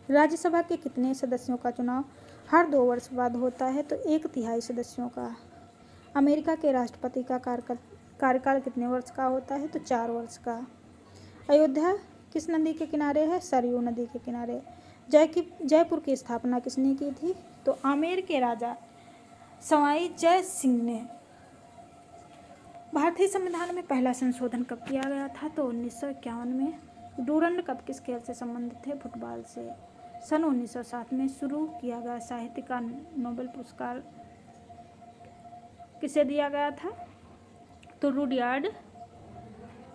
राज्यसभा के कितने सदस्यों का चुनाव हर 2 वर्ष बाद होता है? तो 1/3 सदस्यों का। अमेरिका के राष्ट्रपति का कार्यकाल कितने वर्ष का होता है? तो 4 वर्ष का। अयोध्या किस नदी के किनारे है? सरयू नदी के किनारे। जयपुर की स्थापना किसने की थी? तो आमेर के राजा सवाई जय सिंह ने। भारतीय संविधान में पहला संशोधन कब किया गया था? तो 1951 में। डूरंड कप किस खेल से संबंधित है? फुटबॉल से। सन 1907 में शुरू किया गया साहित्य का नोबेल पुरस्कार किसे दिया गया था? तो रुडयार्ड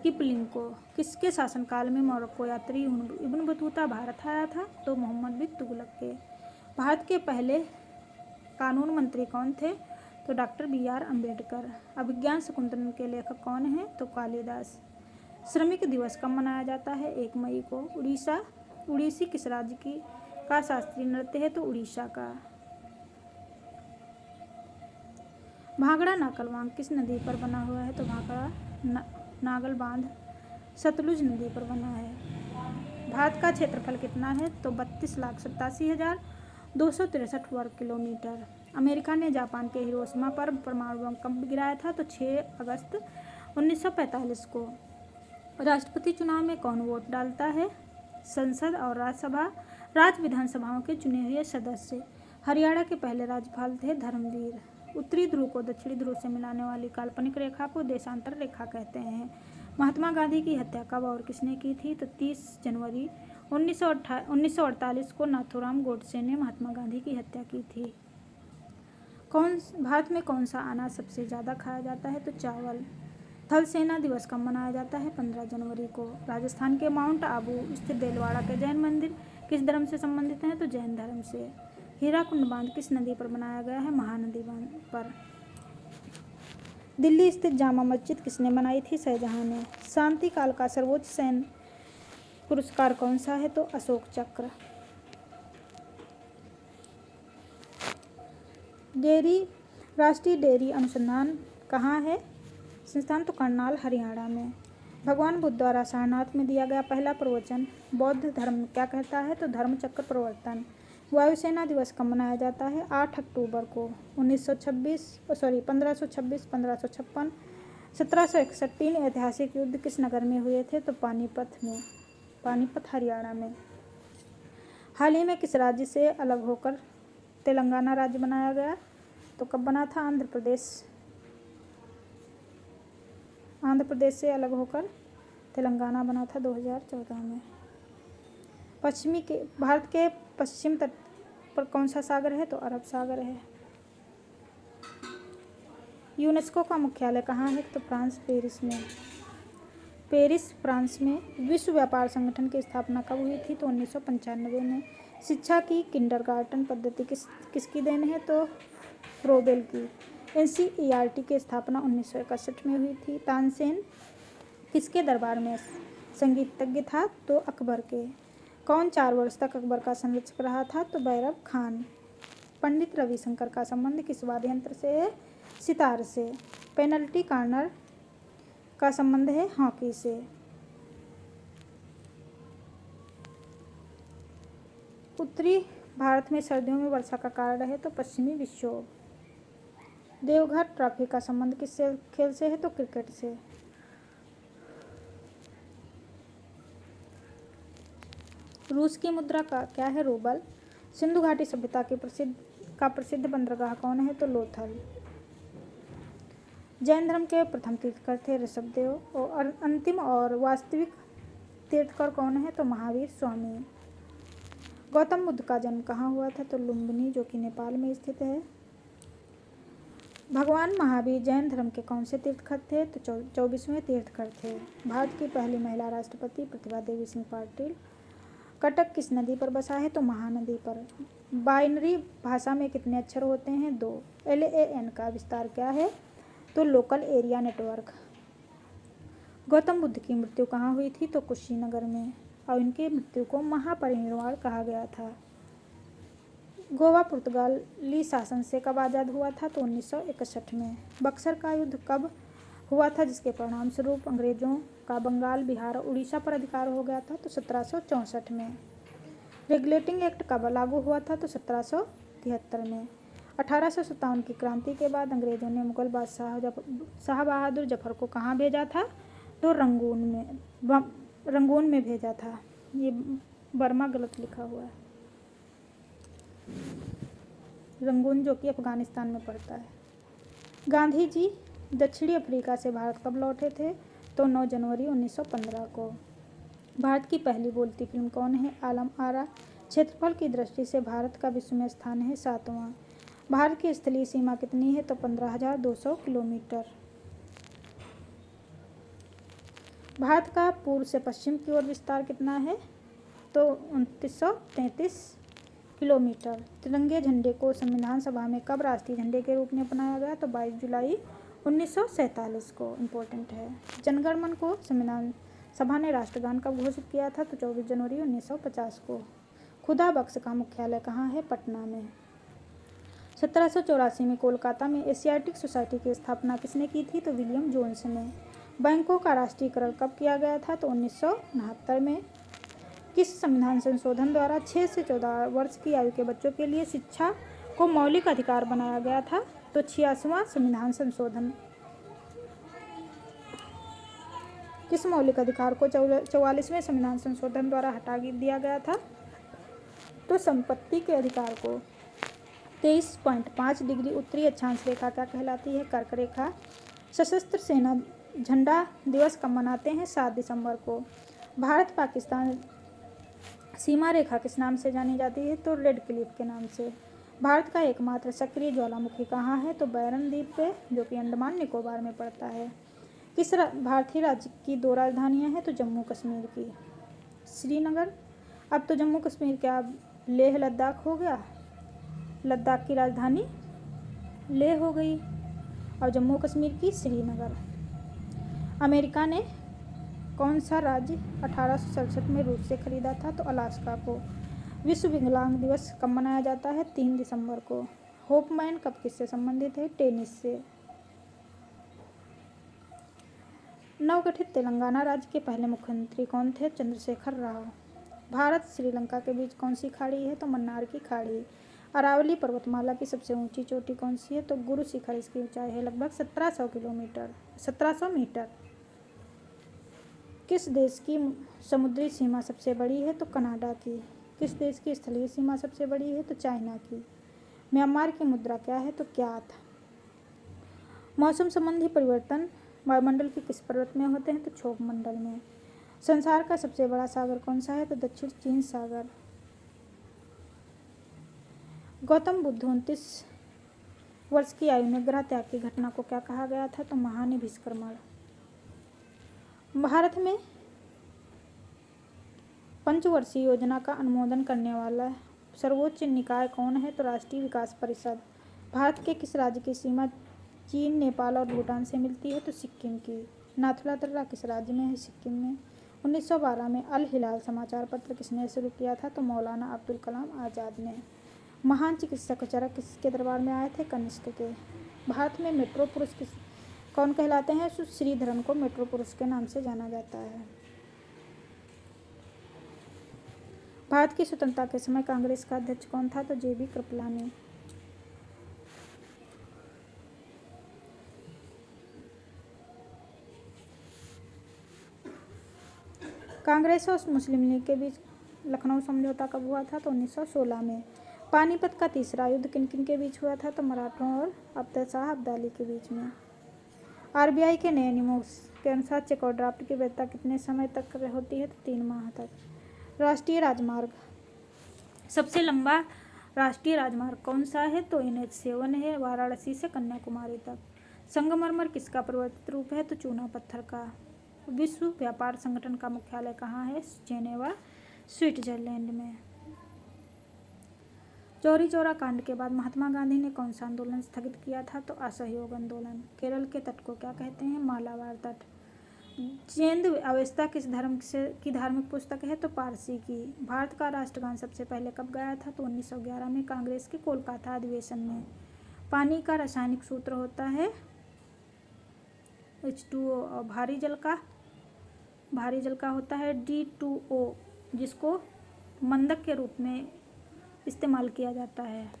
किपलिंग को। किसके शासनकाल में मोरक्को यात्री इब्न बतूता भारत आया था? तो मोहम्मद बिन तुगलक के। भारत के पहले कानून मंत्री कौन थे? तो डॉक्टर BR अम्बेडकर। अभिज्ञान शकुंतलम के लेखक कौन हैं? तो कालिदास। श्रमिक दिवस कब मनाया जाता है? 1 मई को। उड़ीसी किस राज्य का शास्त्रीय नृत्य है? तो उड़ीसा का। भाखड़ा नागलबांध किस नदी पर बना हुआ है? तो भाखड़ा नागल बांध सतलुज नदी पर बना है। भारत का क्षेत्रफल कितना है? तो 32,87,263 वर्ग किलोमीटर। अमेरिका ने जापान के हिरोशिमा पर परमाणु बम कब गिराया था? तो 6 अगस्त 1945 को। राष्ट्रपति चुनाव में कौन वोट डालता है? संसद और राज्य विधानसभाओं के चुने हुए सदस्य। हरियाणा के पहले राज्यपाल थे धर्मवीर। उत्तरी ध्रुव को दक्षिणी ध्रुव से मिलाने वाली काल्पनिक रेखा को देशांतर रेखा कहते हैं। महात्मा गांधी की हत्या कब और किसने की थी? तो 30 जनवरी 1948 को नाथूराम गोडसे ने महात्मा गांधी की हत्या की थी। भारत में कौन सा अनाज सबसे ज़्यादा खाया जाता है? तो चावल। थल सेना दिवस कब मनाया जाता है? 15 जनवरी को। राजस्थान के माउंट आबू स्थित देलवाड़ा के जैन मंदिर किस धर्म से संबंधित हैं? तो जैन धर्म से। हीराकुंड बांध किस नदी पर बनाया गया है? महानदी बांध पर। दिल्ली स्थित जामा मस्जिद किसने बनाई थी? शाहजहां ने। शांति काल का सर्वोच्च सैन्य पुरस्कार कौन सा है? तो अशोक चक्र। राष्ट्रीय डेयरी अनुसंधान कहाँ है? संस्थान तो करनाल हरियाणा में। भगवान बुद्ध द्वारा सारनाथ में दिया गया पहला प्रवचन बौद्ध धर्म क्या कहता है? तो धर्म चक्र प्रवर्तन। वायुसेना दिवस कब मनाया जाता है? 8 अक्टूबर को। 1526, 1556, 1761 3 ऐतिहासिक युद्ध किस नगर में हुए थे? तो पानीपत में। पानीपत हरियाणा में। हाल ही में किस राज्य से अलग होकर तेलंगाना राज्य बनाया गया? तो कब बना था? आंध्र प्रदेश से अलग होकर तेलंगाना बना था 2014 में। भारत के पश्चिम तट पर कौन सा सागर है? तो अरब सागर है। यूनेस्को का मुख्यालय कहाँ है? तो फ्रांस पेरिस फ्रांस में। विश्व व्यापार संगठन की स्थापना कब हुई थी? तो 1995 में। शिक्षा की किंडरगार्टन पद्धति किसकी देन है? तो फ्रोबेल की। NCERT की स्थापना 1961 में हुई थी। तानसेन किसके दरबार में संगीतज्ञ था? तो अकबर के। कौन 4 वर्ष तक अकबर का संरक्षक रहा था? तो बैरम खान। पंडित रविशंकर का संबंध किस वाद्य यंत्र से है? सितार से। पेनल्टी कॉर्नर का संबंध है हॉकी से। उत्तरी भारत में सर्दियों में वर्षा का कारण है? तो पश्चिमी विक्षोभ। देवघर ट्रॉफी का संबंध किस खेल से है? तो क्रिकेट से। रूस की मुद्रा का क्या है? रूबल। सिंधु घाटी सभ्यता के प्रसिद्ध बंदरगाह कौन है? तो लोथल। जैन धर्म के प्रथम तीर्थकर थे ऋषभदेव। और अंतिम और वास्तविक तीर्थकर कौन है? तो महावीर स्वामी। गौतम बुद्ध का जन्म कहाँ हुआ था? तो लुम्बिनी जो कि नेपाल में स्थित है। भगवान महावीर जैन धर्म के कौन से तीर्थकर थे? तो 24वें तीर्थकर थे। भारत की पहली महिला राष्ट्रपति प्रतिभा देवी सिंह पाटिल। कटक किस नदी पर बसा है? तो महानदी पर। बाइनरी भाषा में कितने अक्षर होते हैं? 2। LAN का विस्तार क्या है? तो local area network. Gautam Buddha की मृत्यु कहाँ हुई थी? तो कुशीनगर में। और इनकी मृत्यु को महापरिनिर्वाण कहा गया था। गोवा पुर्तगाली शासन से कब आज़ाद हुआ था? तो 1961 में। बक्सर का युद्ध कब हुआ था जिसके परिणाम स्वरूप अंग्रेजों का बंगाल, बिहार और उड़ीसा पर अधिकार हो गया था? तो 1764 में। रेगुलेटिंग एक्ट कब लागू हुआ था? तो 1773 में। 1857 की क्रांति के बाद अंग्रेजों ने मुगल बादशाह शाह बहादुर जफर को कहाँ भेजा था? तो रंगून में भेजा था। ये बर्मा गलत लिखा हुआ है, रंगून जो कि अफगानिस्तान में पड़ता है। गांधी जी दक्षिणी अफ्रीका से भारत कब लौटे थे? तो 9 जनवरी 1915 को। भारत की पहली बोलती फिल्म कौन है? आलम आरा। क्षेत्रफल की दृष्टि से भारत का विश्व में स्थान है 7वां। भारत की स्थलीय सीमा कितनी है? तो 15,200 किलोमीटर। भारत का पूर्व से पश्चिम की ओर विस्तार कितना है? तो 2933 किलोमीटर। तिरंगे झंडे को संविधान सभा में कब राष्ट्रीय झंडे के रूप में अपनाया गया? तो 22 जुलाई 1947 को। इम्पोर्टेंट है। जनगण मन को संविधान सभा ने राष्ट्रगान कब घोषित किया था? तो 24 जनवरी 1950 को। खुदा बख्श का मुख्यालय कहाँ है? पटना में। 1784 में कोलकाता में एशियाटिक सोसाइटी की स्थापना किसने की थी? तो विलियम जोन्स ने। बैंकों का राष्ट्रीयकरण कब किया गया था? तो 1969 में। किस संविधान संशोधन द्वारा 6 से 14 वर्ष की आयु के बच्चों के लिए शिक्षा को मौलिक अधिकार बनाया गया था? तो 86वां संविधान संशोधन। किस मौलिक अधिकार को 44वें संविधान संशोधन द्वारा हटा दिया गया था? तो संपत्ति के अधिकार को। 23.5 डिग्री उत्तरी अक्षांश रेखा क्या कहलाती है? कर्क रेखा। सशस्त्र सेना झंडा दिवस कब मनाते हैं? 7 दिसंबर को। भारत पाकिस्तान सीमा रेखा किस नाम से जानी जाती है? तो रेड क्लिफ के नाम से। भारत का एकमात्र सक्रिय ज्वालामुखी कहाँ है? तो बैरन द्वीप पे, जो कि अंडमान निकोबार में पड़ता है। किस भारतीय राज्य की 2 राजधानियाँ हैं? तो जम्मू कश्मीर की श्रीनगर। अब तो जम्मू कश्मीर क्या लेह लद्दाख हो गया? लद्दाख की राजधानी लेह हो गई और जम्मू कश्मीर की श्रीनगर। अमेरिका ने कौन सा राज्य 1867 में रूस से खरीदा था? तो अलास्का को। विश्व विकलांग दिवस कब मनाया जाता है? 3 दिसंबर को। होपमैन कब किससे संबंधित है? टेनिस से। नवगठित तेलंगाना राज्य के पहले मुख्यमंत्री कौन थे? चंद्रशेखर राव। भारत श्रीलंका के बीच कौन सी खाड़ी है? तो मन्नार की खाड़ी। अरावली पर्वतमाला की सबसे ऊंची चोटी कौन सी है? तो गुरु शिखर। इसकी ऊंचाई है लगभग 1700 मीटर। किस देश की समुद्री सीमा सबसे बड़ी है? तो कनाडा की। किस देश की स्थलीय सीमा सबसे बड़ी है? तो चाइना की। म्यांमार की मुद्रा क्या है? तो क्यात। मौसम संबंधी परिवर्तन वायुमंडल के किस पर्वत में होते हैं? तो क्षोभ मंडल में। संसार का सबसे बड़ा सागर कौन सा है? तो दक्षिण चीन सागर। गौतम बुद्ध 29 वर्ष की आयु में ग्रह त्याग की घटना को क्या कहा गया था? तो महानिभिष्क्रमण। भारत में पंचवर्षीय योजना का अनुमोदन करने वाला सर्वोच्च निकाय कौन है? तो राष्ट्रीय विकास परिषद। भारत के किस राज्य की सीमा चीन, नेपाल और भूटान से मिलती है? तो सिक्किम की। नाथुला दर्रा किस राज्य में है? सिक्किम में। 1912 में अल हिलाल समाचार पत्र किसने शुरू किया था? तो मौलाना अब्दुल कलाम आज़ाद ने। महान चिकित्सक चरक किसके दरबार में आए थे? कनिष्क के। भारत में मेट्रो पुरुष कौन कहलाते हैं? श्रीधरन को मेट्रो पुरुष के नाम से जाना जाता है। भारत की स्वतंत्रता के समय कांग्रेस का अध्यक्ष कौन था? तो JB कृपलानी। कांग्रेस और मुस्लिम लीग के बीच लखनऊ समझौता कब हुआ था? तो 1916 में। पानीपत का तीसरा युद्ध किन किन के बीच हुआ था? तो मराठों और अफजल शाह अब्दाली के बीच में। RBI के नए नियमों के अनुसार चेक और ड्राफ्ट की वैधता कितने समय तक होती है? तो 3 माह तक। राष्ट्रीय राजमार्ग सबसे लंबा राष्ट्रीय राजमार्ग कौन सा है? तो NH7 है, वाराणसी से कन्याकुमारी तक। संगमरमर किसका परिवर्तित रूप है? तो चूना पत्थर का। विश्व व्यापार संगठन का मुख्यालय कहाँ है? जेनेवा, स्विट्जरलैंड में। चौरी चौरा कांड के बाद महात्मा गांधी ने कौन सा आंदोलन स्थगित किया था? तो असहयोग आंदोलन। केरल के तट को क्या कहते हैं? मालाबार तट। जेंद अवेस्ता किस धर्म की धार्मिक पुस्तक है? तो पारसी की। भारत का राष्ट्रगान सबसे पहले कब गाया था? तो 1911 में कांग्रेस के कोलकाता अधिवेशन में। पानी का रासायनिक सूत्र होता है H2O और भारी जल का होता है D2O, जिसको मंदक के रूप में इस्तेमाल किया जाता है।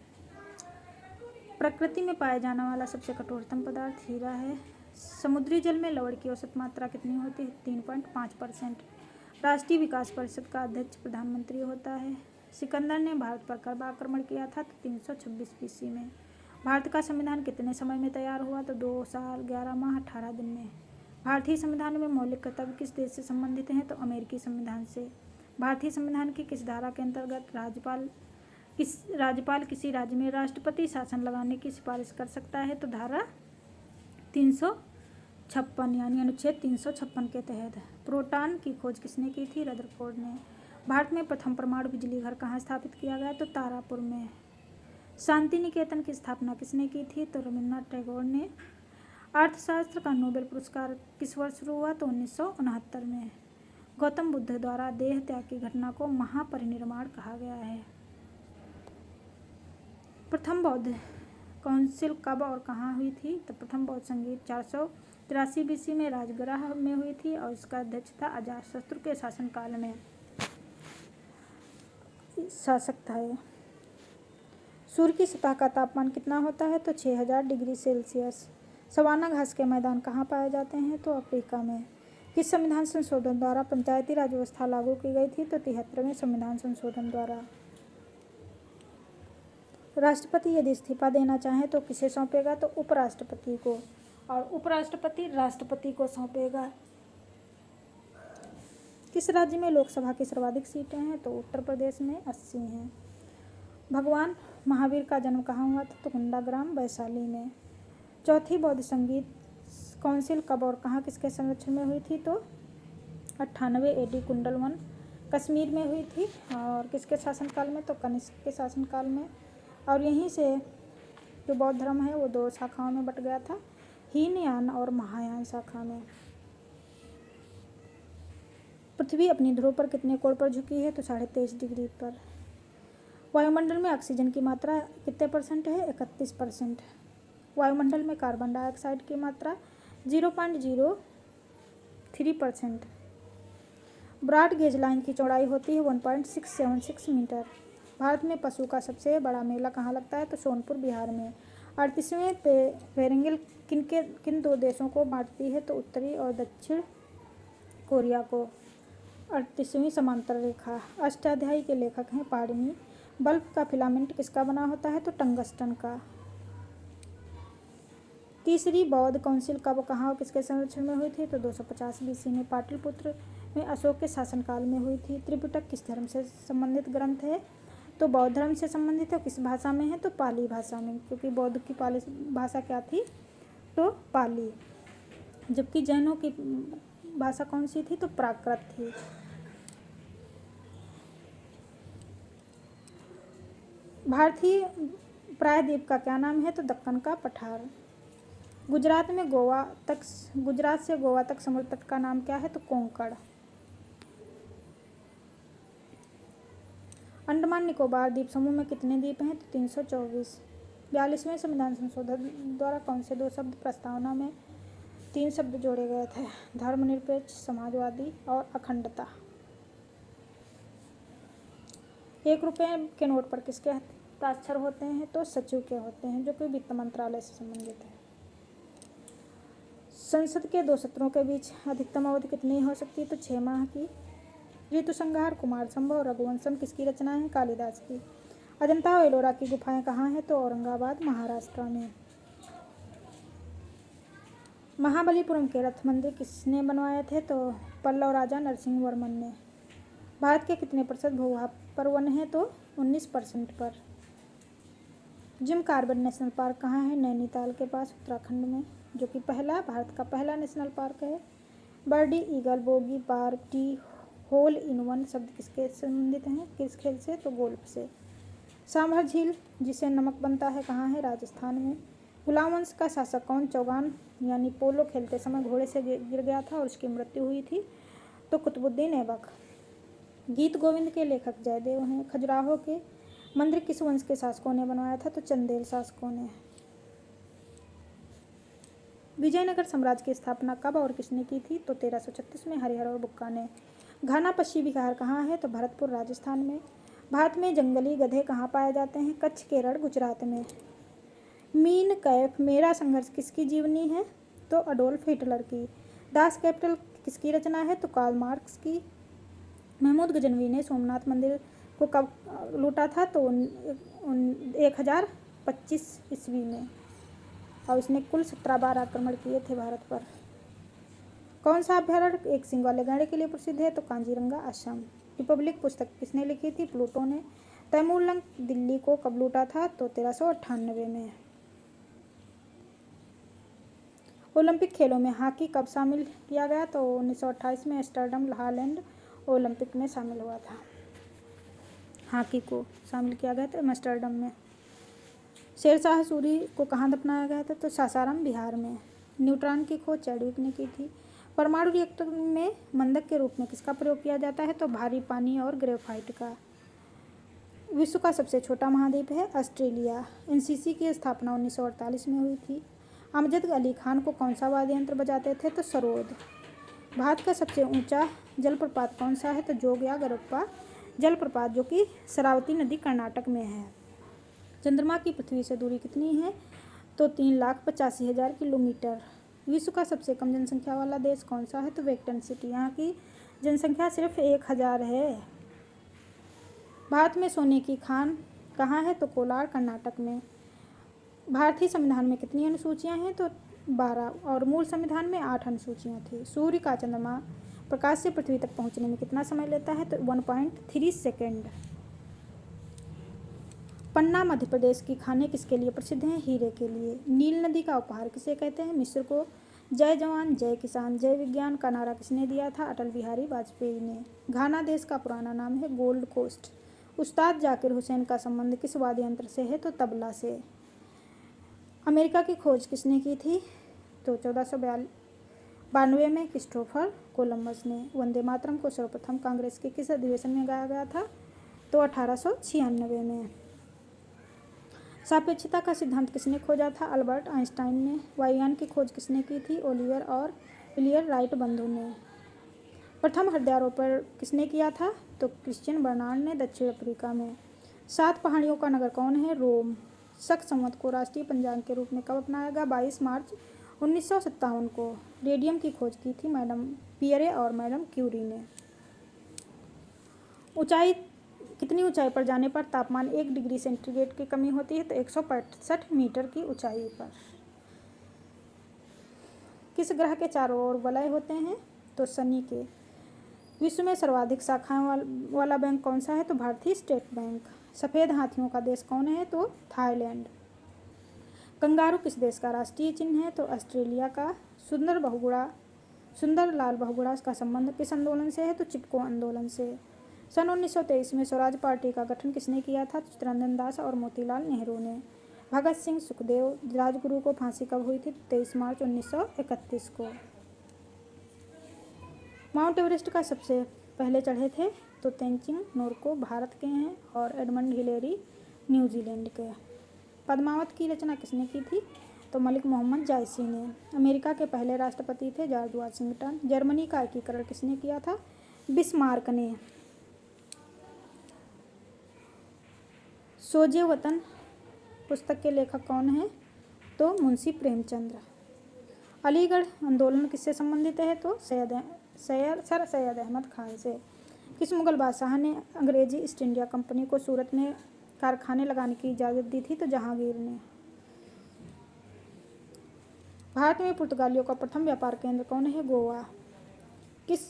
प्रकृति में पाया जाने वाला सबसे कठोरतम पदार्थ हीरा है। समुद्री जल में लवण की औसत मात्रा कितनी होती है? 3.5%। राष्ट्रीय विकास परिषद का अध्यक्ष प्रधानमंत्री होता है। सिकंदर ने भारत पर कब आक्रमण किया था? तो 326 BC में। भारत का संविधान कितने समय में तैयार हुआ? तो 2 साल 11 माह 18 दिन में। भारतीय संविधान में मौलिक कर्तव्य किस देश से संबंधित हैं? तो अमेरिकी संविधान से। भारतीय संविधान की किस धारा के अंतर्गत राज्यपाल किसी राज्य में राष्ट्रपति शासन लगाने की सिफारिश कर सकता है? तो धारा 356 यानी अनुच्छेद 356 के तहत। प्रोटॉन की खोज किसने की थी? रदरफोर्ड ने। भारत में प्रथम परमाणु बिजली घर कहाँ स्थापित किया गया? तो तारापुर में। शांति निकेतन की स्थापना किसने की थी? तो रविन्द्रनाथ टैगोर ने। अर्थशास्त्र का नोबेल पुरस्कार किस वर्ष शुरू हुआ? तो 1969 में। गौतम बुद्ध द्वारा देह त्याग की घटना को महापरिनिर्वाण कहा गया है। प्रथम बौद्ध काउंसिल कब और कहाँ हुई थी? तो प्रथम बौद्ध संगीत 483 BC में राजगृह में हुई थी और इसका अध्यक्ष था अजातशत्रु के शासनकाल में शासक था। सूर्य की सतह का तापमान कितना होता है? तो 6000 डिग्री सेल्सियस। सवाना घास के मैदान कहाँ पाए जाते हैं? तो अफ्रीका में। किस संविधान संशोधन द्वारा पंचायती राज व्यवस्था लागू की गई थी? तो 73वें संविधान संशोधन द्वारा। राष्ट्रपति यदि इस्तीफा देना चाहे तो किसे सौंपेगा? तो उपराष्ट्रपति को, और उपराष्ट्रपति राष्ट्रपति को सौंपेगा। किस राज्य में लोकसभा की सर्वाधिक सीटें हैं? तो उत्तर प्रदेश में 80 हैं। भगवान महावीर का जन्म कहाँ हुआ था? तो कुंडाग्राम वैशाली में। चौथी बौद्ध संगीत काउंसिल कब और कहाँ किसके संरक्षण में हुई थी? तो 98 AD कुंडलवन कश्मीर में हुई थी। और किसके शासनकाल में? तो कनिष्क के शासनकाल में। और यहीं से जो बौद्ध धर्म है वो 2 शाखाओं में बट गया था, हीनयान और महायान शाखा में। पृथ्वी अपनी ध्रुव पर कितने कोण पर झुकी है? तो 23.5 डिग्री पर। वायुमंडल में ऑक्सीजन की मात्रा कितने % है? 31%। वायुमंडल में कार्बन डाइऑक्साइड की मात्रा 0.03%। ब्रॉड गेज लाइन की चौड़ाई होती है 1.676 मीटर। भारत में पशु का सबसे बड़ा मेला कहाँ लगता है? तो सोनपुर बिहार में। 38वें पेरिंगल किन 2 देशों को बांटती है? तो उत्तरी और दक्षिण कोरिया को। 38वीं समांतर रेखा। अष्टाध्यायी के लेखक हैं पाणिनि। बल्ब का फिलामेंट किसका बना होता है? तो टंगस्टन का। तीसरी बौद्ध काउंसिल कब कहाँ और किसके संरक्षण में हुई थी? तो 250 BC में पाटलिपुत्र में अशोक के शासनकाल में हुई थी। त्रिपिटक किस धर्म से संबंधित ग्रंथ है? तो बौद्ध धर्म से संबंधित है। किस भाषा में है? तो पाली भाषा में, क्योंकि बौद्ध की पाली भाषा क्या थी? तो पाली। जबकि जैनों की भाषा कौन सी थी? तो प्राकृत थी। भारतीय प्रायद्वीप का क्या नाम है? तो दक्कन का पठार। गुजरात से गोवा तक समुद्र तट का नाम क्या है? तो कोंकण। अंडमान निकोबार द्वीप समूह में कितने द्वीप हैं? तो 324। 42वें संविधान संशोधन द्वारा कौन से 2 शब्द प्रस्तावना में 3 शब्द जोड़े गए थे? धर्मनिरपेक्ष, समाजवादी और अखंडता। 1 रुपये के नोट पर किसके हस्ताक्षर होते हैं? तो सचिव के होते हैं, जो कि वित्त मंत्रालय से संबंधित है। संसद के 2 सत्रों के बीच अधिकतम अवधि कितनी हो सकती है? तो 6 माह की। ऋतुसंहार, कुमार संभव और रघुवंशम किसकी रचना है? कालिदास की। अजंता और एलोरा की गुफाएं कहाँ हैं? तो औरंगाबाद महाराष्ट्र में। महाबलीपुरम के रथ मंदिर किसने बनवाए थे? तो पल्लव राजा नरसिंह वर्मन ने। भारत के कितने % भूभाग पर वन है? तो 19% पर। जिम कॉर्बेट नेशनल पार्क कहाँ है? नैनीताल के पास उत्तराखंड में, जो कि भारत का पहला नेशनल पार्क है। Birdie, eagle, bogey, par, tee, hole in one शब्द किसके संबंधित हैं? किस खेल से? तो गोल्फ से। सांभर झील जिसे नमक बनता है कहाँ है? राजस्थान में। गुलाम वंश का शासक कौन चौगान यानी पोलो खेलते समय घोड़े से गिर गया था और उसकी मृत्यु हुई थी? तो कुतुबुद्दीन ऐबक। गीत गोविंद के लेखक जयदेव हैं। खजुराहो के मंदिर किस वंश के शासकों ने बनवाया था? तो चंदेल शासकों ने। विजयनगर साम्राज्य की स्थापना कब और किसने की थी? तो 1336 में हरिहर और बुक्का ने। घाना पश्चिमी बिहार कहाँ है? तो भरतपुर राजस्थान में। भारत में जंगली गधे कहाँ पाए जाते हैं? कच्छ, केरल, गुजरात में। मीन कैफ मेरा संघर्ष किसकी जीवनी है? तो अडोल्फ हिटलर की। दास कैपिटल किसकी रचना है? तो कार्ल मार्क्स की। महमूद गजनवी ने सोमनाथ मंदिर को कब लूटा था? तो 1025 ईस्वी में, और इसने कुल 17 बार आक्रमण किए थे भारत पर। कौन सा अभ्यारण्य एक सींग वाले गैंडे के लिए प्रसिद्ध है? तो कांजीरंगा आश्रम। रिपब्लिक पुस्तक किसने लिखी थी? प्लूटो ने। तैमूरलंग दिल्ली को कब लूटा था? तो 1398 में। ओलंपिक खेलों में हॉकी कब शामिल किया गया? तो 1928 में एम्स्टर्डम हालैंड ओलंपिक में शामिल हुआ था। हॉकी को शामिल किया गया था एम्स्टर्डम में। शेरशाह सूरी को कहाँ दफनाया गया था? तो सासाराम बिहार में। न्यूट्रॉन की खोज चैडविक ने की थी। परमाणु रिएक्टर में मंदक के रूप में किसका प्रयोग किया जाता है? तो भारी पानी और ग्रेफाइट का। विश्व का सबसे छोटा महाद्वीप है ऑस्ट्रेलिया। एनसीसी की स्थापना 1948 में हुई थी। अमजद अली खान को कौन सा वाद्य यंत्र बजाते थे? तो सरोद। भारत का सबसे ऊंचा जलप्रपात कौन सा है? तो जोगयागरप्पा जलप्रपात, जो कि शरावती नदी कर्नाटक में है। चंद्रमा की पृथ्वी से दूरी कितनी है? तो 3,85,000 किलोमीटर। विश्व का सबसे कम जनसंख्या वाला देश कौन सा है? तो वेटिकन सिटी। यहाँ की जनसंख्या सिर्फ 1,000 है। भारत में सोने की खान कहाँ है? तो कोलार कर्नाटक में। भारतीय संविधान में कितनी अनुसूचियाँ हैं? तो 12, और मूल संविधान में 8 अनुसूचियाँ थी। सूर्य का चंद्रमा प्रकाश से पृथ्वी तक पहुँचने में कितना समय लेता है? तो 1.3 सेकेंड। पन्ना मध्य प्रदेश की खाने किसके लिए प्रसिद्ध हैं? हीरे के लिए। नील नदी का उपहार किसे कहते हैं? मिस्र को। जय जवान जय किसान जय विज्ञान का नारा किसने दिया था? अटल बिहारी वाजपेयी ने। घाना देश का पुराना नाम है गोल्ड कोस्ट। उस्ताद जाकिर हुसैन का संबंध किस वाद्य यंत्र से है? तो तबला से। अमेरिका की खोज किसने की थी? तो 1492 में क्रिस्टोफर कोलंबस ने। वंदे मातरम को सर्वप्रथम कांग्रेस के किस अधिवेशन में गाया गया था? तो 1896 में। सापेक्षता का सिद्धांत किसने खोजा था? अल्बर्ट आइंस्टाइन ने। वायुयान की खोज किसने की थी? ओलिवर और विलियम राइट बंधु ने। प्रथम हृदयारोपण किसने किया था? तो क्रिश्चियन बर्नार्ड ने दक्षिण अफ्रीका में। 7 पहाड़ियों का नगर कौन है? रोम। शक संवत को राष्ट्रीय पंचांग के रूप में कब अपनाया गया? 22 मार्च 1957 को। रेडियम की खोज की थी मैडम पियरे और मैडम क्यूरी ने। ऊंचाई कितनी ऊंचाई पर जाने पर तापमान 1 डिग्री सेंटीग्रेड की कमी होती है? तो 165 मीटर की ऊंचाई पर। किस ग्रह के चारों ओर वलय होते हैं? तो शनि के। विश्व में सर्वाधिक शाखाएं वाला बैंक कौन सा है? तो भारतीय स्टेट बैंक। सफ़ेद हाथियों का देश कौन है? तो थाईलैंड। कंगारू किस देश का राष्ट्रीय चिन्ह है? तो ऑस्ट्रेलिया का। सुंदर लाल बहुगुणा का संबंध किस आंदोलन से है? तो चिपको आंदोलन से। सन 1923 में स्वराज पार्टी का गठन किसने किया था? चित्तरंजन दास और मोतीलाल नेहरू ने। भगत सिंह सुखदेव राजगुरु को फांसी कब हुई थी? 23 मार्च 1931 को। माउंट एवरेस्ट का सबसे पहले चढ़े थे? तो तेंजिंग नोरको भारत के हैं, और एडमंड हिलेरी न्यूजीलैंड के। पद्मावत की रचना किसने की थी? तो मलिक मोहम्मद जायसी ने। अमेरिका के पहले राष्ट्रपति थे जॉर्ज वाशिंगटन। जर्मनी का एकीकरण किसने किया था? बिस्मार्क ने। सोजे वतन पुस्तक के लेखक कौन हैं? तो मुंशी प्रेमचंद्र। अलीगढ़ आंदोलन किससे संबंधित है? तो सर सैयद अहमद खान से। किस मुगल बादशाह ने अंग्रेजी ईस्ट इंडिया कंपनी को सूरत में कारखाने लगाने की इजाज़त दी थी? तो जहांगीर ने। भारत में पुर्तगालियों का प्रथम व्यापार केंद्र कौन है? गोवा। किस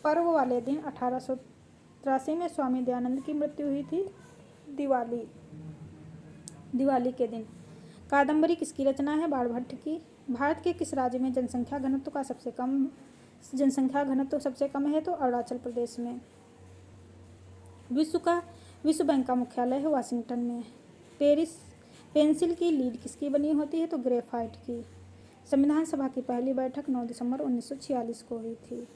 पर्व वाले दिन 1883 में स्वामी दयानंद की मृत्यु हुई थी? दिवाली के दिन। कादम्बरी किसकी रचना है? बाणभट्ट की। भारत के किस राज्य में जनसंख्या घनत्व सबसे कम है? तो अरुणाचल प्रदेश में। विश्व बैंक का मुख्यालय है वाशिंगटन में। पेंसिल की लीड किसकी बनी होती है? तो ग्रेफाइट की। संविधान सभा की पहली बैठक 9 दिसंबर 1946 को हुई थी।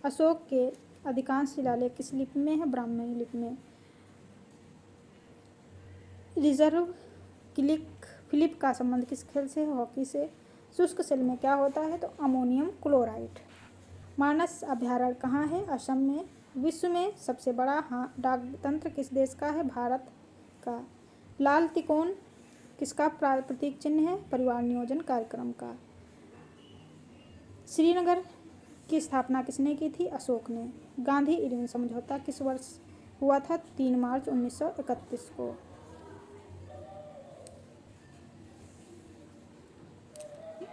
अशोक के अधिकांश शिलालेख किस लिपि में है? ब्राह्मी लिपि में। रिजर्व फिलिप का संबंध किस खेल से है? हॉकी से। शुष्क सेल में क्या होता है? तो अमोनियम क्लोराइड। मानस अभयारण्य कहाँ है? असम में। विश्व में सबसे बड़ा डाक तंत्र किस देश का है? भारत का। लाल तिकोन किसका प्रतीक चिन्ह है? परिवार नियोजन कार्यक्रम का। श्रीनगर की स्थापना किसने की थी? अशोक ने। गांधी इरविन समझौता किस वर्ष हुआ था? 3 मार्च 1931 को।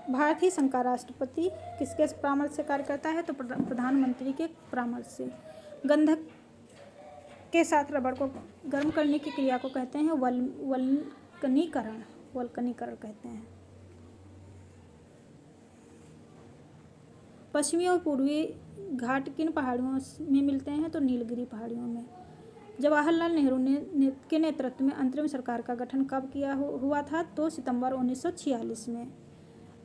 भारतीय संघ का राष्ट्रपति किसके परामर्श से कार्य करता है? तो प्रधानमंत्री के परामर्श से। गंधक के साथ रबड़ को गर्म करने की क्रिया को कहते हैं वल्कनीकरण। वल्कनीकरण कहते हैं। पश्चिमी और पूर्वी घाट किन पहाड़ियों में मिलते हैं? तो नीलगिरी पहाड़ियों में। जवाहरलाल नेहरू के नेतृत्व में अंतरिम सरकार का गठन कब किया हुआ था? तो सितंबर 1946 में।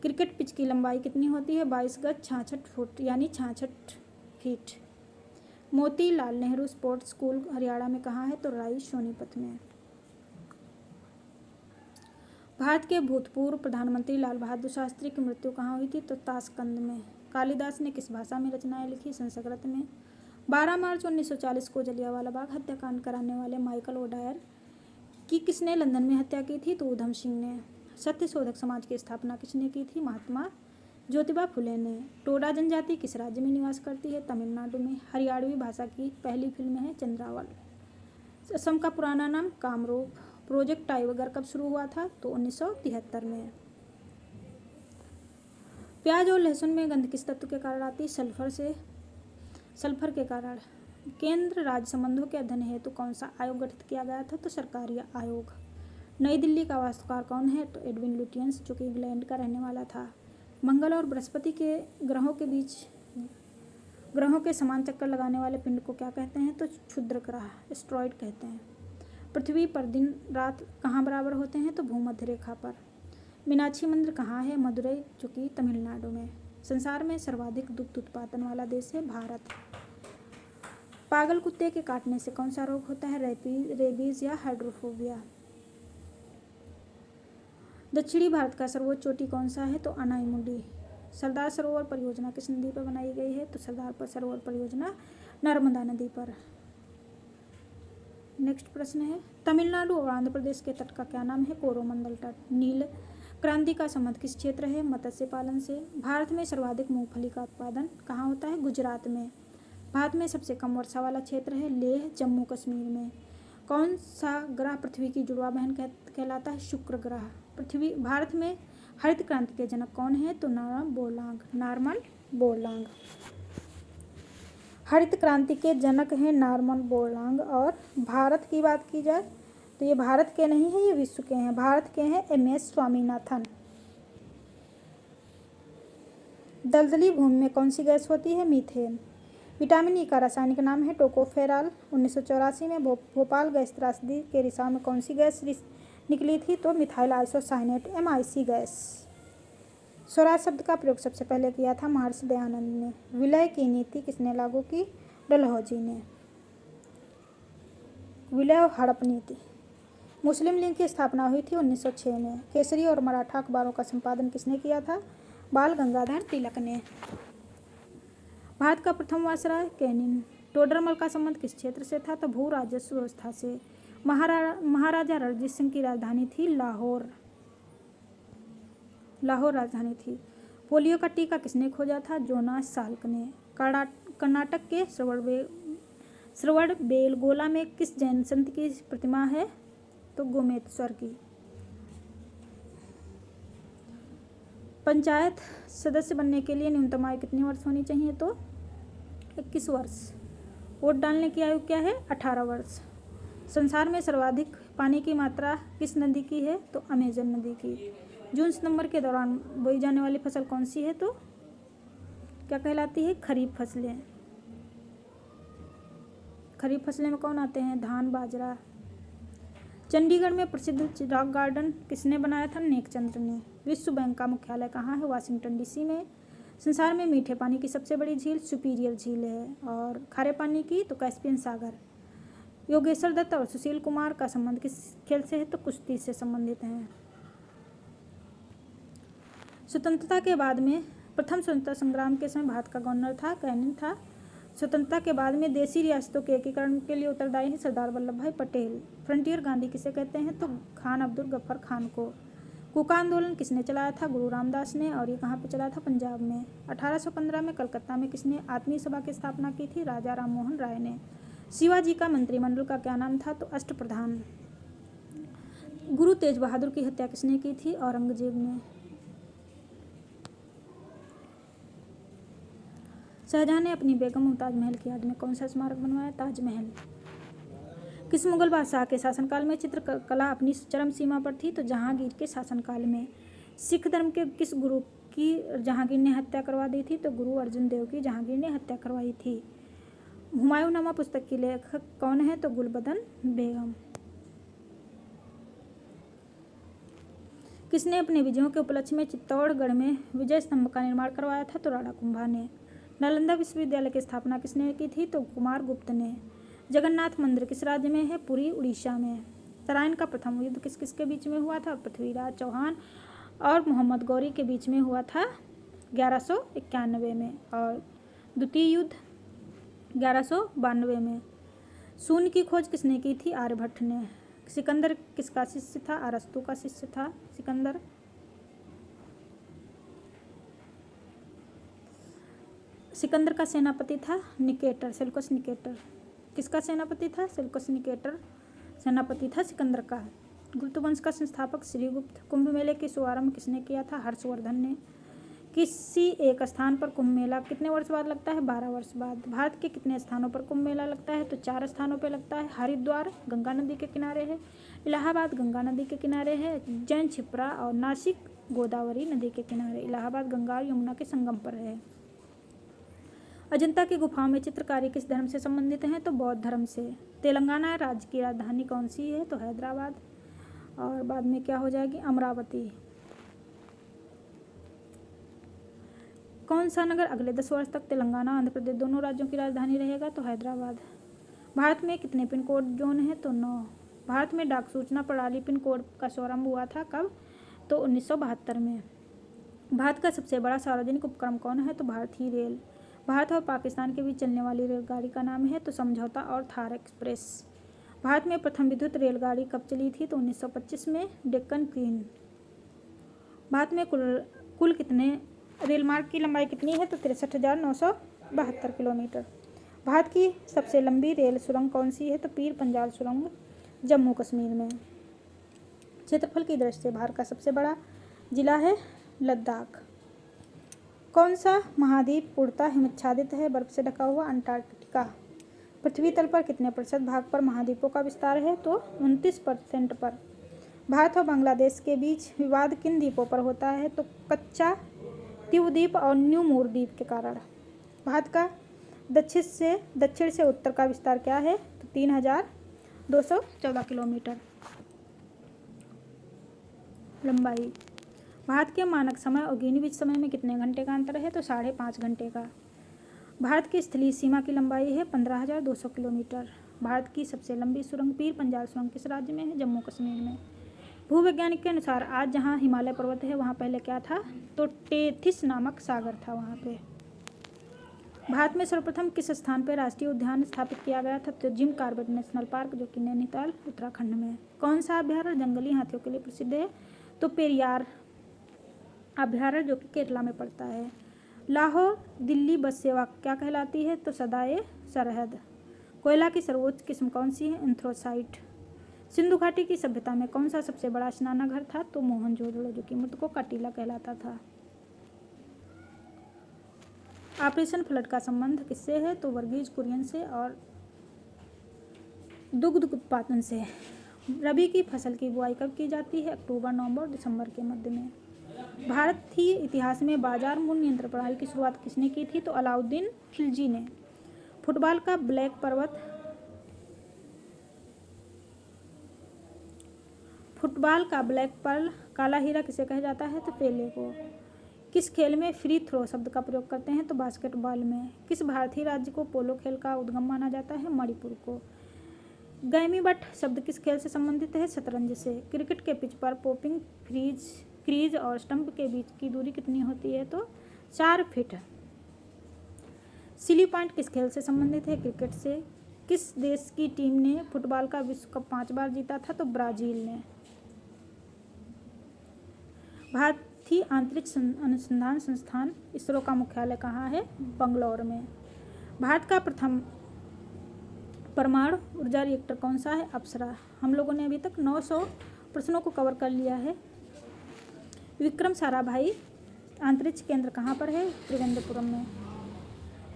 क्रिकेट पिच की लंबाई कितनी होती है? 22 गज 66 फुट यानी 66 feet. Motilal Nehru sports school Haryana में कहाँ है? तो राई सोनीपत में। भारत के भूतपूर्व प्रधानमंत्री लाल बहादुर शास्त्री की मृत्यु कहाँ हुई थी? तो ताशकंद में। कालिदास ने किस भाषा में रचनाएं लिखी? संस्कृत में। 12 मार्च 1940 को जलियांवाला बाग हत्याकांड कराने वाले माइकल ओडायर की किसने लंदन में हत्या की थी? तो उधम सिंह ने। सत्य शोधक समाज की स्थापना किसने की थी? महात्मा ज्योतिबा फुले ने। टोडा जनजाति किस राज्य में निवास करती है? तमिलनाडु में। हरियाणवी भाषा की पहली फिल्म है चंद्रावल। असम का पुराना नाम कामरूप। प्रोजेक्ट टाइगर कब शुरू हुआ था? तो 1973 में। प्याज और लहसुन में गंध किस तत्व के कारण आती है? सल्फर के कारण। केंद्र राज्य संबंधों के अध्ययन हेतु कौन सा आयोग गठित किया गया था? तो सरकारी आयोग। नई दिल्ली का वास्तुकार कौन है? तो एडविन लुटियंस, जो कि इंग्लैंड का रहने वाला था। मंगल और बृहस्पति के ग्रहों के समान चक्कर लगाने वाले पिंड को क्या कहते हैं? तो क्षुद्र ग्रह, एस्टेरॉयड कहते हैं। पृथ्वी पर दिन रात कहाँ बराबर होते हैं? तो भूमध्य रेखा पर। मीनाक्षी मंदिर कहाँ है? मदुरई, जो कि तमिलनाडु में। संसार में सर्वाधिक दुग्ध उत्पादन वाला देश है भारत। पागल कुत्ते के काटने से कौन सा रोग होता है? रेबीज या हाइड्रोफोबिया। दक्षिणी भारत का सर्वोच्च चोटी कौन सा है? तो अनाईमुडी। सरदार सरोवर परियोजना किस नदी पर बनाई गई है? तो सरदार सरोवर परियोजना नर्मदा नदी पर। नेक्स्ट प्रश्न है, तमिलनाडु और आंध्र प्रदेश के तट का क्या नाम है? कोरोमंडल तट। नील क्रांति का संबंध किस क्षेत्र है? मत्स्य पालन से। भारत में सर्वाधिक मूंगफली का उत्पादन कहाँ होता है? गुजरात में। भारत में सबसे कम वर्षा वाला क्षेत्र है लेह, जम्मू कश्मीर में। कौन सा ग्रह पृथ्वी की जुड़वा बहन कहलाता है? शुक्र ग्रह। भारत में हरित क्रांति के जनक कौन है? तो नॉर्मन बोरलांग। हरित क्रांति के जनक हैं नॉर्मन बोरलांग। और भारत की बात की जाए तो ये भारत के नहीं है, ये विश्व के हैं। भारत के हैं MS स्वामीनाथन। दलदली भूमि में कौन सी गैस होती है? मीथेन। विटामिन E का रासायनिक नाम है टोकोफेरॉल। 1984 में भोपाल गैस त्रासदी के रिसाव में कौन सी गैस निकली थी? तो methyl isocyanate MIC gas. Swaraj शब्द का प्रयोग सबसे पहले किया था महर्षि दयानंद ने। विलय की नीति किसने लागू की? डलहौजी ने। विलय और हड़प नीति। मुस्लिम लीग की स्थापना हुई थी 1906 में। केसरी और मराठा अखबारों का संपादन किसने किया था? बाल गंगाधर तिलक ने। भारत का प्रथम वायसराय कैनिंग। टोडरमल का संबंध किस क्षेत्र से था? तो भू राजस्व व्यवस्था से। महाराजा रणजीत सिंह की राजधानी थी लाहौर। लाहौर राजधानी थी। पोलियो का टीका किसने खोजा था? जोनास साल्क ने। कर्नाटक के श्रवणबेलगोला में किस जैन संत की प्रतिमा है? तो गोमेश्वर की। पंचायत सदस्य बनने के लिए न्यूनतम आयु कितनी वर्ष होनी चाहिए? तो 21 वर्ष। वोट डालने की आयु क्या है? 18 वर्ष। संसार में सर्वाधिक पानी की मात्रा किस नदी की है? तो अमेजन नदी की। जून सितंबर के दौरान बोई जाने वाली फसल कौन सी है? तो क्या कहलाती है? खरीफ फसलें। खरीफ फसलें में कौन आते हैं? धान, बाजरा। चंडीगढ़ में प्रसिद्ध रॉक गार्डन किसने बनाया था? नेकचंद्र ने। विश्व बैंक का मुख्यालय कहाँ है? वाशिंगटन DC में। संसार में मीठे पानी की सबसे बड़ी झील सुपीरियर झील है। और खारे पानी की तो कैस्पियन सागर। योगेश्वर दत्त और सुशील कुमार का संबंध किस खेल से है? तो कुश्ती से संबंधित हैं। स्वतंत्रता के बाद में प्रथम स्वतंत्रता संग्राम के समय भारत का गवर्नर था कैनिंग था। स्वतंत्रता के बाद में देशी रियासतों के एकीकरण के लिए उत्तरदायी है सरदार वल्लभ भाई पटेल। फ्रंटियर गांधी किसे कहते हैं तो खान अब्दुल गफ्फार खान को। कूका आंदोलन किसने चलाया था गुरु रामदास ने, और ये कहाँ पे चला था पंजाब में। 1815 में कलकत्ता में किसने आत्मीय सभा की स्थापना की थी राजा राम मोहन राय ने। शिवाजी का मंत्रिमंडल का क्या नाम था तो अष्टप्रधान। गुरु तेज बहादुर की हत्या किसने की थी औरंगजेब ने। शाहजहां ने अपनी बेगम मुमताज महल की याद में कौन सा स्मारक बनवाया ताजमहल। किस मुगल बादशाह के शासनकाल में चित्रकला अपनी चरम सीमा पर थी तो जहांगीर के शासनकाल में। सिख धर्म के किस गुरु की जहांगीर ने हत्या करवा दी थी तो गुरु अर्जुन देव की जहांगीर ने हत्या करवाई थी। हुमायूंनामा पुस्तक की लेखक कौन है तो गुलबदन बेगम। किसने अपने विजयों के उपलक्ष्य में चित्तौड़गढ़ में विजय स्तंभ का निर्माण करवाया था तो राणा कुंभा ने। नालंदा विश्वविद्यालय की स्थापना किसने की थी तो कुमार गुप्त ने। जगन्नाथ मंदिर किस राज्य में है पुरी उड़ीसा में। तराइन का प्रथम युद्ध किस किस के बीच में हुआ था पृथ्वीराज चौहान और मोहम्मद गौरी के बीच में हुआ था 1191 में, और द्वितीय युद्ध 1192 में। शून्य की खोज किसने की थी आर्यभट्ट ने। सिकंदर किसका शिष्य था अरस्तु का शिष्य था सिकंदर। सिकंदर का सेनापति था निकेटर सेल्यूकस निकेटर। किसका सेनापति था सेल्यूकस निकेटर सेनापति था सिकंदर का। गुप्त वंश का संस्थापक श्रीगुप्त। कुंभ मेले की शुभारंभ किसने किया था हर्षवर्धन ने। किसी एक स्थान पर कुंभ मेला कितने वर्ष बाद लगता है 12 वर्ष बाद। भारत के कितने स्थानों पर कुंभ मेला लगता है तो 4 स्थानों पर लगता है। हरिद्वार गंगा नदी के किनारे है, इलाहाबाद गंगा नदी के किनारे है, जैन छिप्रा और नासिक गोदावरी नदी के किनारे। इलाहाबाद गंगा और यमुना के संगम पर है। अजंता की गुफाओं में चित्रकारी किस धर्म से संबंधित हैं तो बौद्ध धर्म से। तेलंगाना राज्य की राजधानी कौन सी है तो हैदराबाद, और बाद में क्या हो जाएगी अमरावती। कौन सा नगर अगले 10 वर्ष तक तेलंगाना आंध्र प्रदेश दोनों राज्यों की राजधानी रहेगा तो हैदराबाद। भारत में कितने पिन कोड जोन है तो 9। भारत में डाक सूचना प्रणाली पिन कोड का शुभारंभ हुआ था कब तो 1972 में। भारत का सबसे बड़ा सार्वजनिक उपक्रम कौन है तो भारतीय रेल। भारत और पाकिस्तान के बीच चलने वाली रेलगाड़ी का नाम है तो समझौता और थार एक्सप्रेस। भारत में प्रथम विद्युत रेलगाड़ी कब चली थी तो 1925 में डेक्कन क्वीन। भारत में कुल कितने रेलमार्ग की लंबाई कितनी है तो 63,972 किलोमीटर। भारत की सबसे लंबी रेल सुरंग कौन सी है तो पीर पंजाल सुरंग जम्मू कश्मीर में। क्षेत्रफल की दृष्टि से भारत का सबसे बड़ा जिला है लद्दाख। कौन सा महाद्वीप पूर्णतः हिमच्छादित है बर्फ से ढका हुआ अंटार्कटिका। पृथ्वी तल पर कितने प्रतिशत भाग पर महाद्वीपों का विस्तार है तो 29% पर। भारत और बांग्लादेश के बीच विवाद किन द्वीपों पर होता है तो कच्चा द्वीप और न्यू मूर द्वीप के कारण। भारत का दक्षिण से उत्तर का विस्तार क्या है तो 3,214 किलोमीटर लंबाई। भारत के मानक समय और ग्रीनविच समय में कितने घंटे का अंतर है तो 5.5 घंटे का। भारत की स्थलीय सीमा की लंबाई है 15,200 किलोमीटर। भारत की सबसे लंबी सुरंग पीर पंजाल सुरंग किस राज्य में है जम्मू कश्मीर में। भूवैज्ञानिक के अनुसार आज जहाँ हिमालय पर्वत है वहाँ पहले क्या था तो टेथिस नामक सागर था वहाँ पे। भारत में सर्वप्रथम किस स्थान पर राष्ट्रीय उद्यान स्थापित किया गया था तो जिम कॉर्बेट नेशनल पार्क जो कि नैनीताल उत्तराखंड में है। कौन सा अभ्यारण्य जंगली हाथियों के लिए प्रसिद्ध है तो पेरियार अभ्यारण्य जो कि केरला में पड़ता है। लाहौर दिल्ली बस सेवा क्या कहलाती है तो सदाए सरहद। कोयला की सर्वोच्च किस्म कौन सी है एंथ्रोसाइट। सिंधु घाटी की सभ्यता में कौन सा सबसे बड़ा स्नानागार था तो मोहनजोदड़ो जो कि मृतकों का टीला कहलाता था। ऑपरेशन फ्लड का संबंध किससे है तो वर्गीज कुरियन से और दुग्ध उत्पादन से। रबी की फसल की बुआई कब की जाती है अक्टूबर नवंबर और दिसंबर के मध्य में। भारतीय इतिहास में बाजार मूल्य नियंत्रण प्रणाली की शुरुआत किसने की थी तो अलाउद्दीन खिलजी ने। फुटबॉल का ब्लैक पर्ल काला हीरा किसे कहा जाता है तो पेले को। किस खेल में फ्री थ्रो शब्द का प्रयोग करते हैं तो बास्केटबॉल में। किस भारतीय राज्य को पोलो खेल का उद्गम माना जाता है मणिपुर को। गैमी बट शब्द किस खेल से संबंधित है शतरंज से। क्रिकेट के पिच पर पॉपिंग फ्रीज क्रीज और स्टंप के बीच की दूरी कितनी होती है? तो 4 फीट। सिली पॉइंट किस खेल से संबंधित है? क्रिकेट से। किस देश की टीम ने फुटबॉल का विश्व कप 5 बार जीता था? तो ब्राजील ने। भारतीय अंतरिक्ष अनुसंधान संस्थान इसरो का मुख्यालय कहाँ है? बंगलौर में। भारत का प्रथम परमाणु ऊर्जा रिएक्टर कौन सा है? अप्सरा। हम लोगों ने अभी तक 900 प्रश्नों को कवर कर लिया है। विक्रम साराभाई अंतरिक्ष केंद्र कहाँ पर है? त्रिवेंद्रपुरम में।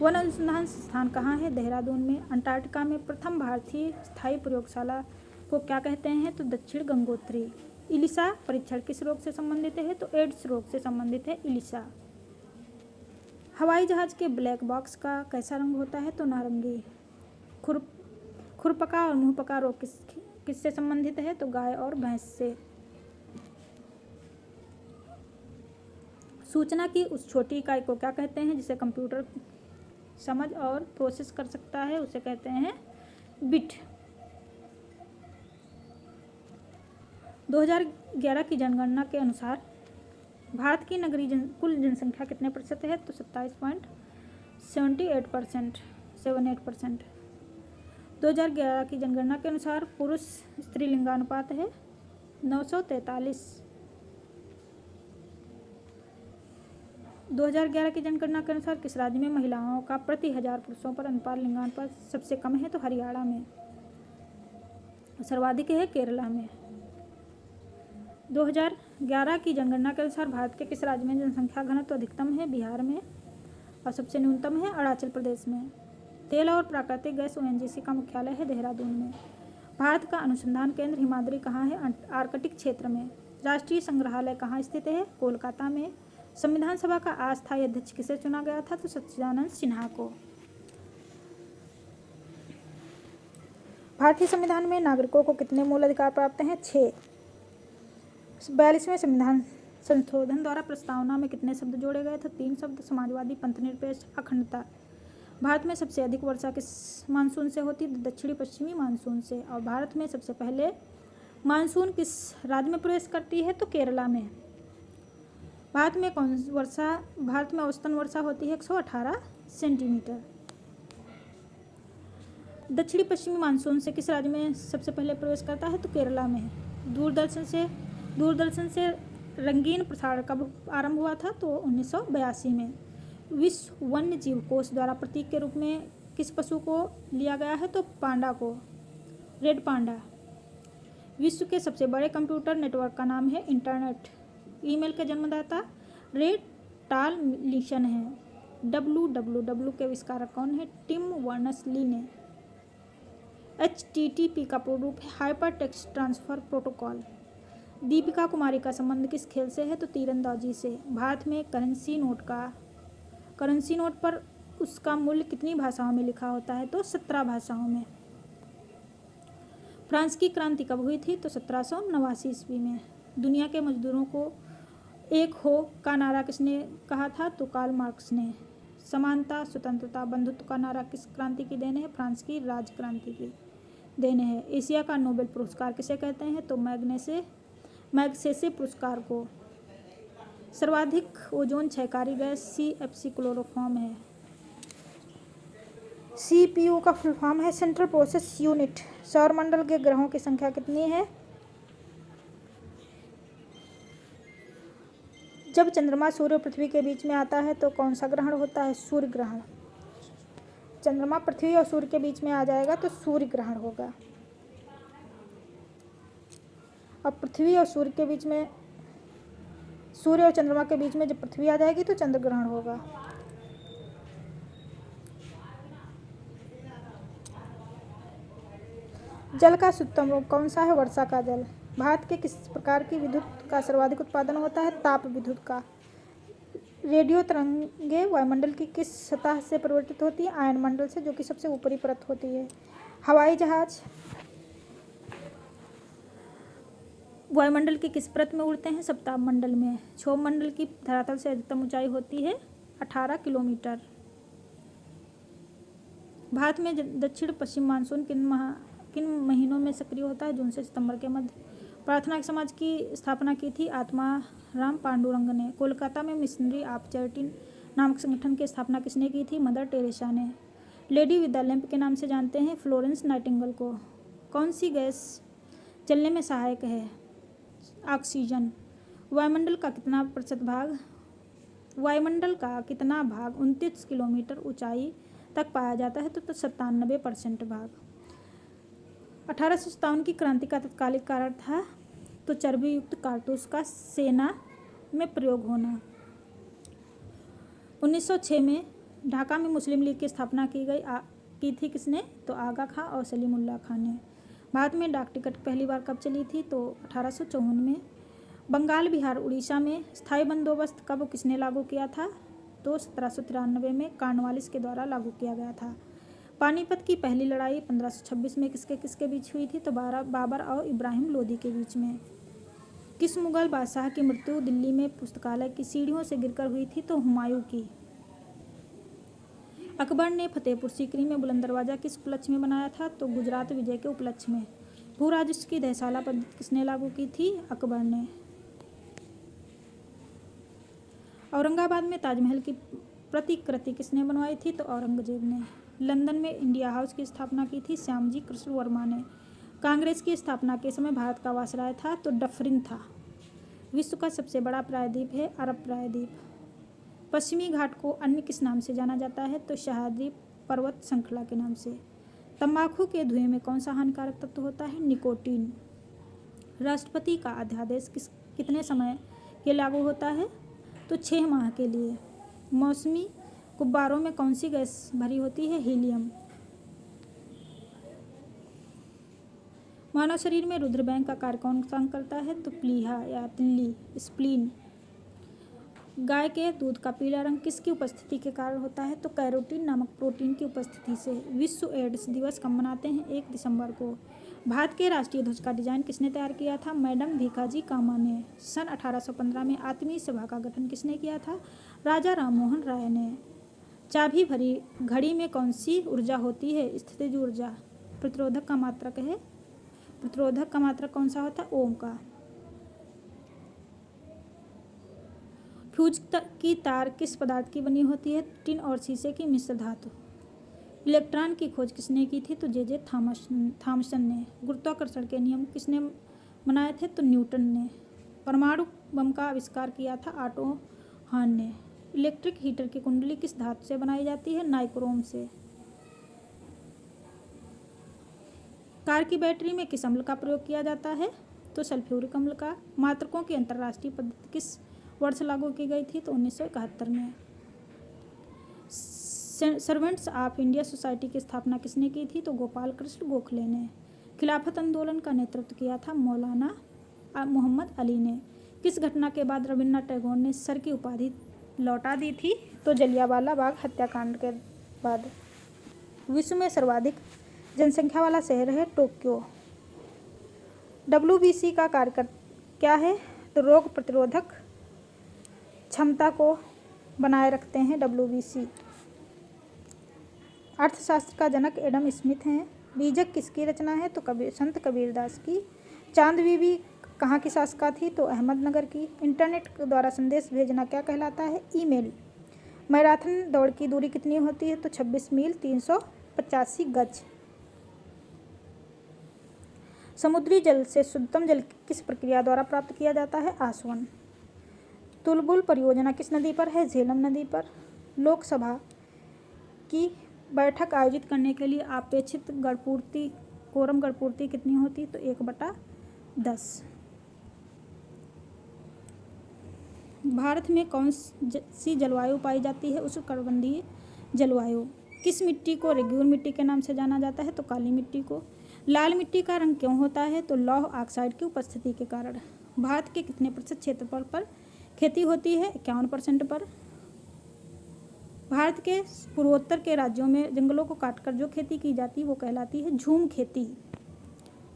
वन अनुसंधान संस्थान कहाँ है? देहरादून में। अंटार्कटिका में प्रथम भारतीय स्थायी प्रयोगशाला को क्या कहते हैं? तो दक्षिण गंगोत्री। इलिसा परीक्षण किस रोग से संबंधित है? तो एड्स रोग से संबंधित है इलिसा। हवाई जहाज के ब्लैक बॉक्स का कैसा रंग होता है? तो नारंगी। खुरपका और मुंहपका रोग किससे संबंधित है? तो गाय और भैंस से। सूचना की उस छोटी इकाई को क्या कहते हैं जिसे कंप्यूटर समझ और प्रोसेस कर सकता है? उसे कहते हैं बिट। 2011 की जनगणना के अनुसार भारत की नगरीय कुल जनसंख्या कितने प्रतिशत है? तो 27.78%। 2011 की जनगणना के अनुसार पुरुष स्त्री लिंगानुपात है 943। 2011 की जनगणना के अनुसार किस राज्य में महिलाओं का प्रति 1000 पुरुषों पर अनुपात लिंगानुपात सबसे कम है? तो हरियाणा में। सर्वाधिक है केरला में। 2011 की जनगणना के अनुसार भारत के किस राज्य में जनसंख्या घनत्व अधिकतम है? बिहार में। और सबसे न्यूनतम है अरुणाचल प्रदेश में। तेल और प्राकृतिक गैस ONGC का मुख्यालय है देहरादून में। भारत का अनुसंधान केंद्र हिमाद्री कहाँ है? आर्कटिक क्षेत्र में। राष्ट्रीय संग्रहालय कहाँ स्थित है? कोलकाता में। संविधान सभा का अस्थायी अध्यक्ष किसे चुना गया था? तो सच्चिदानंद सिन्हा को। भारतीय संविधान में नागरिकों को कितने मूल अधिकार प्राप्त हैं? 6। 42वें संविधान संशोधन द्वारा प्रस्तावना में कितने शब्द जोड़े गए थे? 3 शब्द। समाजवादी, पंथनिरपेक्ष, अखंडता। भारत में सबसे अधिक वर्षा किस मानसून से होती है? दक्षिणी पश्चिमी मानसून से। और भारत में सबसे पहले मानसून किस राज्य में प्रवेश करती है? तो केरला में। भारत में औसतन वर्षा होती है 118 सेंटीमीटर। दक्षिणी पश्चिमी मानसून से किस राज्य में सबसे पहले प्रवेश करता है? तो केरला में। दूरदर्शन से रंगीन प्रसारण कब आरंभ हुआ था? तो 1982 में। विश्व वन्य जीव कोष द्वारा प्रतीक के रूप में किस पशु को लिया गया है? तो पांडा को, रेड पांडा। विश्व के सबसे बड़े कंप्यूटर नेटवर्क का नाम है इंटरनेट। ईमेल के जन्मदाता रे टालिसन हैं। WWW के आविष्कारक कौन है? टिम बर्नर्स-ली ने। HTTP का पूर्ण रूप है hypertext transfer protocol. Deepika Kumari का संबंध किस खेल से है? तो तीरंदाजी से। भारत में करेंसी नोट पर उसका मूल्य कितनी भाषाओं में लिखा होता है? तो 17 भाषाओं में। फ्रांस की क्रांति कब हुई थी? तो 1789 ईस्वी में। दुनिया के मजदूरों को एक हो का नारा किसने कहा था? तो कार्ल मार्क्स ने। समानता, स्वतंत्रता, बंधुत्व का नारा किस क्रांति की देन है? फ्रांस की राज क्रांति की देन है। एशिया का नोबेल पुरस्कार किसे कहते हैं? तो मैग्सेसे पुरस्कार को। सर्वाधिक ओजोन क्षयकारी गैस CFC क्लोरोफॉर्म है। CPU का फुल फॉर्म है सेंट्रल प्रोसेस यूनिट। सौरमंडल के ग्रहों की संख्या कितनी है? जब चंद्रमा सूर्य और पृथ्वी के बीच में आता है तो कौन सा ग्रहण होता है? सूर्य ग्रहण। चंद्रमा पृथ्वी और सूर्य के बीच में आ जाएगा तो सूर्य ग्रहण होगा। अब पृथ्वी और सूर्य के बीच में, सूर्य और चंद्रमा के बीच में जब पृथ्वी आ जाएगी तो चंद्र ग्रहण होगा। जल का शुद्धतम रूप कौन सा है? वर्षा का जल। भारत के किस प्रकार की विद्युत का सर्वाधिक उत्पादन होता है? ताप विद्युत का। रेडियो तरंगें वायुमंडल की किस सतह से परिवर्तित होती है? आयन मंडल से, जो कि सबसे ऊपरी परत होती है। हवाई जहाज वायुमंडल की किस परत में उड़ते हैं? सप्ताह मंडल में। क्षोभ मंडल की धरातल से अधिकतम ऊंचाई होती है 18 किलोमीटर। भारत में दक्षिण पश्चिम मानसून किन महीनों में सक्रिय होता है? जून से सितंबर के मध्य। प्रार्थना समाज की स्थापना की थी आत्माराम पांडुरंग ने। कोलकाता में मिशनरी ऑफ चैरिटी नामक संगठन की स्थापना किसने की थी? मदर टेरेसा ने। लेडी विद द लैंप के नाम से जानते हैं फ्लोरेंस नाइटिंगेल को। कौन सी गैस जलने में सहायक है? ऑक्सीजन। वायुमंडल का कितना भाग 29 किलोमीटर ऊंचाई तक पाया जाता है? तो 97% भाग। 1857 की क्रांति का तत्कालिक कारण था? तो चर्बी युक्त कारतूस का सेना में प्रयोग होना। 1906 में ढाका में मुस्लिम लीग की स्थापना की थी किसने? तो आगा खां और सलीमुल्लाह खान ने। भारत में डाक टिकट पहली बार कब चली थी? तो 1854 में। बंगाल, बिहार, उड़ीसा में स्थायी बंदोबस्त कब किसने लागू किया था? तो 1793 में कॉर्नवालिस के द्वारा लागू किया गया था। पानीपत की पहली लड़ाई 1526 में किसके बीच हुई थी? तो बाबर और इब्राहिम लोदी के बीच में। किस मुगल बादशाह की मृत्यु दिल्ली में पुस्तकालय की सीढ़ियों से गिरकर हुई थी? तो हुमायूं की। अकबर ने फतेहपुर सीकरी में बुलंद दरवाजा किस उपलक्ष्य में बनाया था? तो गुजरात विजय के उपलक्ष्य में। भू राजस्व की दहसाला पद्धति किसने लागू की थी? अकबर ने। औरंगाबाद में ताजमहल की प्रतिकृति किसने बनवाई थी? तो औरंगजेब ने। लंदन में इंडिया हाउस की स्थापना की थी श्यामजी कृष्ण वर्मा ने। कांग्रेस की स्थापना के समय भारत का वायसराय था? तो डफरिन था। विश्व का सबसे बड़ा प्रायद्वीप है अरब प्रायद्वीप। पश्चिमी घाट को अन्य किस नाम से जाना जाता है? तो सह्याद्री पर्वत श्रृंखला के नाम से। तंबाकू के धुएं में कौन सा हानिकारक तत्व होता है? निकोटीन। राष्ट्रपति का अध्यादेश कितने समय के लागू होता है? तो 6 माह के लिए। मौसमी गुब्बारों में कौन सी गैस भरी होती है? हीलियम। मानव शरीर में रुधिर बैंक का कार्य कौन करता है? तो प्लीहा या तिल्ली, स्प्लीन। गाय के दूध का पीला रंग किसकी उपस्थिति के कारण होता है? तो कैरोटीन नामक प्रोटीन की उपस्थिति से। विश्व एड्स दिवस कब मनाते हैं? 1 दिसंबर को। भारत के राष्ट्रीय ध्वज का डिजाइन किसने तैयार किया था? मैडम भीखाजी कामा ने। सन 1815 में आत्मीय सभा का गठन किसने किया था? राजा राममोहन राय ने। चाबी भरी घड़ी में कौन सी ऊर्जा होती है? स्थितिज ऊर्जा। प्रतिरोधक का मात्रक है? प्रतिरोधक का मात्रक कौन सा होता है? ओम का। फ्यूज की तार किस पदार्थ की बनी होती है? टिन और शीशे की मिश्र धातु। इलेक्ट्रॉन की खोज किसने की थी? तो जे थॉमसन ने। गुरुत्वाकर्षण के नियम किसने बनाए थे? तो न्यूटन ने। परमाणु बम का आविष्कार किया था ऑटो हॉर्न ने। इलेक्ट्रिक हीटर की कुंडली किस धातु से बनाई जाती है? नाइक्रोम से। कार की बैटरी में किस अम्ल का प्रयोग किया जाता है? तो सल्फ्यूरिक अम्ल का। मात्रकों की अंतर्राष्ट्रीय पद्धति किस वर्ष लागू की गई थी? तो 1971 में। सर्वेंट्स ऑफ इंडिया सोसाइटी की स्थापना किसने की थी? तो गोपाल कृष्ण गोखले ने। खिलाफत आंदोलन का नेतृत्व किया था मौलाना मोहम्मद अली ने। किस घटना के बाद रविन्द्रनाथ टैगोर ने सर की उपाधि लौटा दी थी? तो जलियांवाला बाग हत्याकांड के बाद। विश्व में सर्वाधिक जनसंख्या वाला शहर है टोक्यो। WBC का कार्य क्या है? तो रोग प्रतिरोधक क्षमता को बनाए रखते हैं WBC। अर्थशास्त्र का जनक एडम स्मिथ हैं। बीजक किसकी रचना है? तो संत कबीरदास की। चांद बीबी कहाँ की शासका थी? तो अहमदनगर की। इंटरनेट द्वारा संदेश भेजना क्या कहलाता है? ईमेल। मैराथन दौड़ की दूरी कितनी होती है? तो 26 मील 385 गज। समुद्री जल से शुद्धतम जल किस प्रक्रिया द्वारा प्राप्त किया जाता है? आसवन। तुलबुल परियोजना किस नदी पर है? झेलम नदी पर। लोकसभा की बैठक आयोजित करने के लिए अपेक्षित कोरम गणपूर्ति कितनी होती? तो 1/10। भारत में कौन सी जलवायु पाई जाती है? उष्णकटिबंधीय जलवायु। किस मिट्टी को रेग्यूर मिट्टी के नाम से जाना जाता है? तो काली मिट्टी को। लाल मिट्टी का रंग क्यों होता है? तो लौह ऑक्साइड की उपस्थिति के कारण। भारत के कितने प्रतिशत क्षेत्रफल पर खेती होती है? 51% पर। भारत के पूर्वोत्तर के राज्यों में जंगलों को काटकर जो खेती की जाती है वो कहलाती है झूम खेती।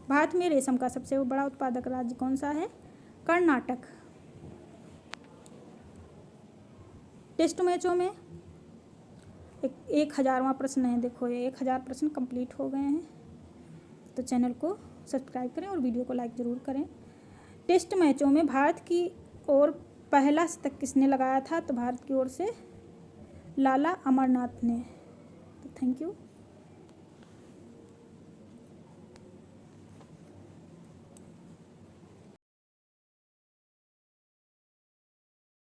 भारत में रेशम का सबसे बड़ा उत्पादक राज्य कौन सा है? कर्नाटक। टेस्ट मैचों में 1000वां प्रश्न है। देखो ये 1000 प्रश्न कंप्लीट हो गए हैं। तो चैनल को सब्सक्राइब करें और वीडियो को लाइक ज़रूर करें। टेस्ट मैचों में भारत की ओर पहला शतक किसने लगाया था? तो भारत की ओर से लाला अमरनाथ ने। तो थैंक यू।